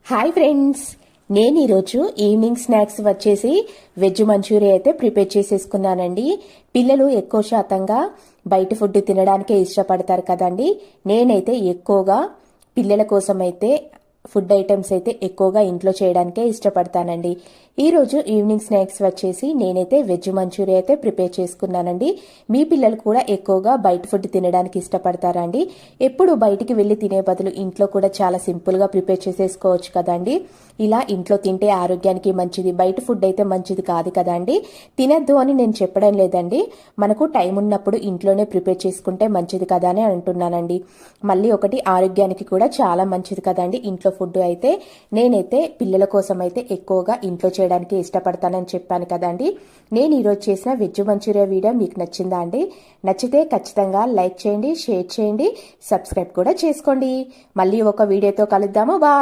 Hi friends, నేను ఈరోజు evening snacks వచ్చేసి వెజ్ మంచూరియా అయితే ప్రిపేర్ చేసేసుకున్నానండి. పిల్లలు ఎక్కువ శాతంగా బయట ఫుడ్ తినడానికే ఇష్టపడతారు కదండి. నేనైతే ఎక్కువగా పిల్లల కోసం అయితే ఫుడ్ ఐటమ్స్ అయితే ఎక్కువగా ఇంట్లో చేయడానికే ఇష్టపడతానండి. ఈరోజు ఈవినింగ్ స్నాక్స్ వచ్చేసి నేనైతే వెజ్ మంచూరియా అయితే ప్రిపేర్ చేసుకున్నానండి. మీ పిల్లలు కూడా ఎక్కువగా బయట ఫుడ్ తినడానికి ఇష్టపడతారండి. ఎప్పుడు బయటికి వెళ్ళి తినే బదులు ఇంట్లో కూడా చాలా సింపుల్గా ప్రిపేర్ చేసేసుకోవచ్చు కదండి. ఇలా ఇంట్లో తింటే ఆరోగ్యానికి మంచిది, బయట ఫుడ్ అయితే మంచిది కాదు కదండి. తినద్దు అని నేను చెప్పడం లేదండి, మనకు టైం ఉన్నప్పుడు ఇంట్లోనే ప్రిపేర్ చేసుకుంటే మంచిది కదా అని అంటున్నానండి. మళ్ళీ ఒకటి ఆరోగ్యానికి కూడా చాలా మంచిది కదండి ఇంట్లో ఫుడ్ అయితే. నేనైతే పిల్లల కోసం అయితే ఎక్కువగా ఇంట్లో చేయడానికి ఇష్టపడతానని చెప్పాను కదండి. నేను ఈరోజు చేసిన వెజ్ మంచూరియా వీడియో మీకు నచ్చిందా అండి? నచ్చితే ఖచ్చితంగా లైక్ చేయండి, షేర్ చేయండి, సబ్స్క్రైబ్ కూడా చేసుకోండి. మళ్ళీ ఒక వీడియోతో కలుద్దాము. బాయ్.